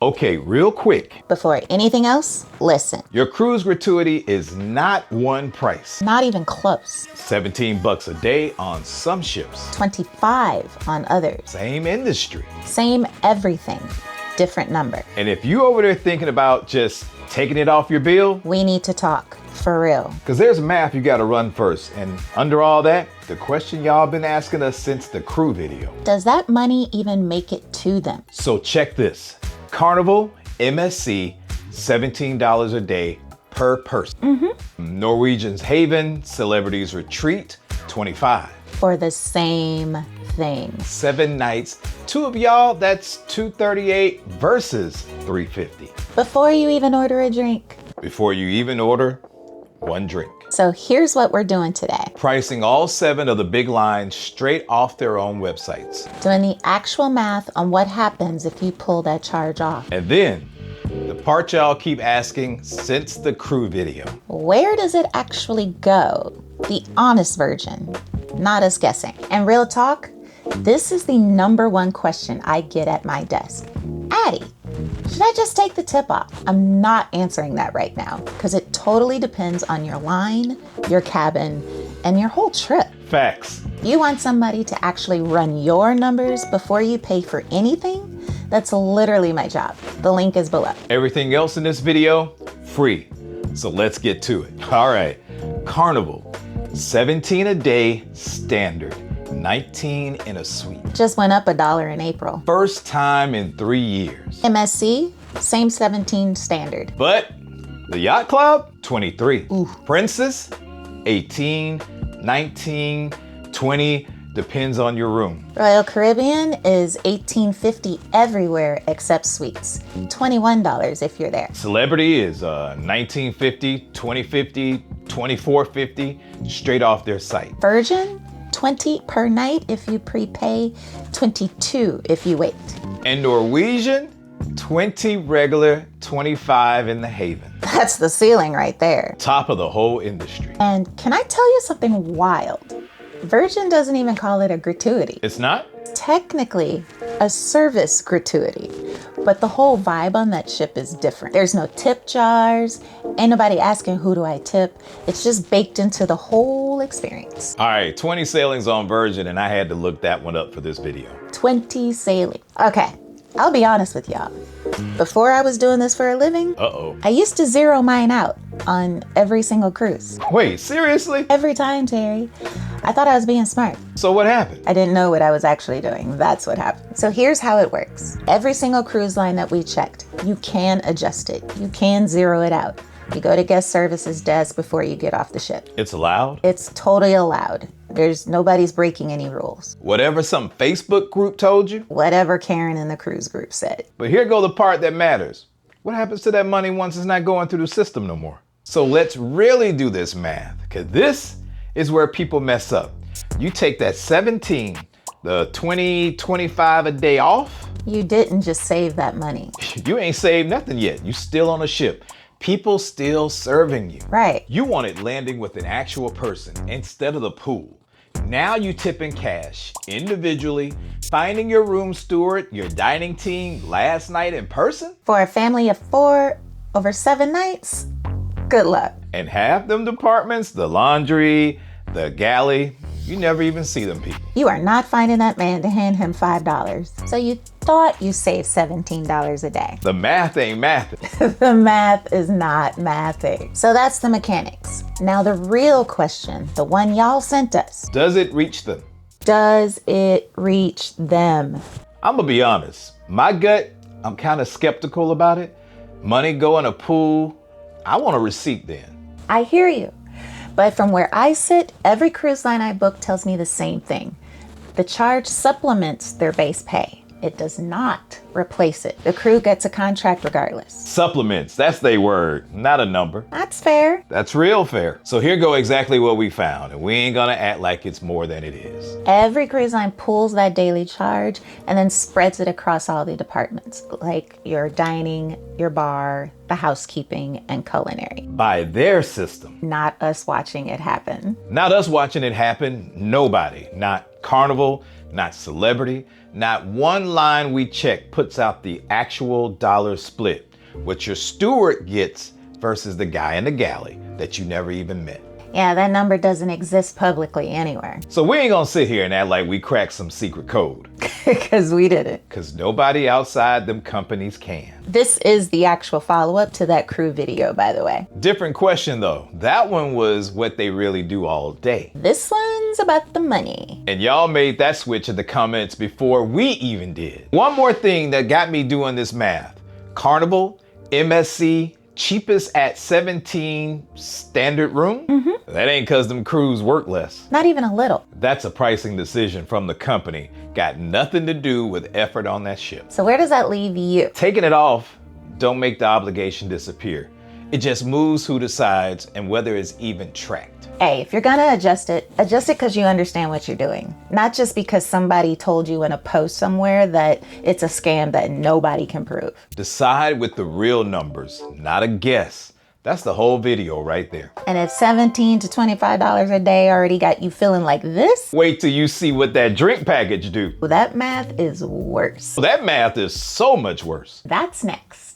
Okay, real quick. Before anything else, listen. Your cruise gratuity is not one price. Not even close. $17 a day on some ships. 25 on others. Same industry. Same everything. Different number. And if you over there thinking about just taking it off your bill, we need to talk. For real. Because there's math you got to run first. And under all that, the question y'all been asking us since the crew video. Does that money even make it to them? So check this. Carnival, MSC, $17 a day per person. Norwegian's Haven, Celebrities Retreat, $25. For the same thing. 7 nights. 2 of y'all, that's $238 versus $350. Before you even order a drink. Before you even order 1 drink. So here's what we're doing today. Pricing all 7 of the big lines straight off their own websites. Doing the actual math on what happens if you pull that charge off. And then, the part y'all keep asking since the crew video. Where does it actually go? The honest version, not us guessing. And real talk, this is the #1 question I get at my desk. Addy, should I just take the tip off? I'm not answering that right now because it totally depends on your line, your cabin, and your whole trip. Facts. You want somebody to actually run your numbers before you pay for anything? That's literally my job. The link is below. Everything else in this video, free. So let's get to it. All right, Carnival, 17 a day standard, 19 in a suite. Just went up $1 in April. First time in 3 years. MSC, same 17 standard. But the Yacht Club, 23. Ooh. Princess, 18, 19, 20, depends on your room. Royal Caribbean is $18.50 everywhere except suites. $21 if you're there. Celebrity is $19.50, $20.50, $24.50, straight off their site. Virgin, $20 per night if you prepay, $22 if you wait. And Norwegian, 20 regular, 25 in the Haven. That's the ceiling right there. Top of the whole industry. And can I tell you something wild? Virgin doesn't even call it a gratuity. It's not? Technically a service gratuity, but the whole vibe on that ship is different. There's no tip jars. Ain't nobody asking who do I tip. It's just baked into the whole experience. All right, 20 sailings on Virgin, and I had to look that one up for this video. 20 sailing. Okay, I'll be honest with y'all. Before I was doing this for a living, I used to zero mine out on every single cruise. Wait, seriously? Every time, Terry. I thought I was being smart. So what happened? I didn't know what I was actually doing. That's what happened. So here's how it works. Every single cruise line that we checked, you can adjust it. You can zero it out. You go to guest services desk before you get off the ship. It's allowed? It's totally allowed. Nobody's breaking any rules. Whatever some Facebook group told you? Whatever Karen in the cruise group said. But here go the part that matters. What happens to that money once it's not going through the system no more? So let's really do this math, because this is where people mess up. You take that 17, the 20, 25 a day off. You didn't just save that money. You ain't saved nothing yet. You still on a ship. People still serving you. Right. You wanted landing with an actual person instead of the pool. Now you tip in cash, individually, finding your room steward, your dining team last night in person. For a family of 4 over 7 nights, good luck. And half them departments, the laundry, the galley, you never even see them people. You are not finding that man to hand him $5. So you thought you saved $17 a day. The math ain't mathing. The math is not mathing. So that's the mechanics. Now the real question, the one y'all sent us. Does it reach them? Does it reach them? I'm gonna be honest. My gut, I'm kind of skeptical about it. Money go in a pool, I want a receipt then. I hear you. But from where I sit, every cruise line I book tells me the same thing. The charge supplements their base pay. It does not replace it. The crew gets a contract regardless. Supplements, that's their word, not a number. That's fair. That's real fair. So here go exactly what we found, and we ain't gonna act like it's more than it is. Every cruise line pulls that daily charge and then spreads it across all the departments, like your dining, your bar, the housekeeping, and culinary. By their system. Not us watching it happen. Not us watching it happen, nobody. Not Carnival, not celebrity. Not one line we check puts out the actual dollar split, what your steward gets versus the guy in the galley that you never even met. Yeah, that number doesn't exist publicly anywhere. So we ain't gonna sit here and act like we cracked some secret code. Because we didn't. Because nobody outside them companies can. This is the actual follow-up to that crew video, by the way. Different question though. That one was what they really do all day. This one's about the money. And y'all made that switch in the comments before we even did. One more thing that got me doing this math. Carnival, MSC, cheapest at 17 standard room? That ain't cause them crews work less. Not even a little. That's a pricing decision from the company. Got nothing to do with effort on that ship. So where does that leave you? Taking it off don't make the obligation disappear. It just moves who decides and whether it's even tracked. Hey, if you're gonna adjust it because you understand what you're doing. Not just because somebody told you in a post somewhere that it's a scam that nobody can prove. Decide with the real numbers, not a guess. That's the whole video right there. And if $17 to $25 a day already got you feeling like this, wait till you see what that drink package do. well, that math is worse. That math is so much worse. That's next.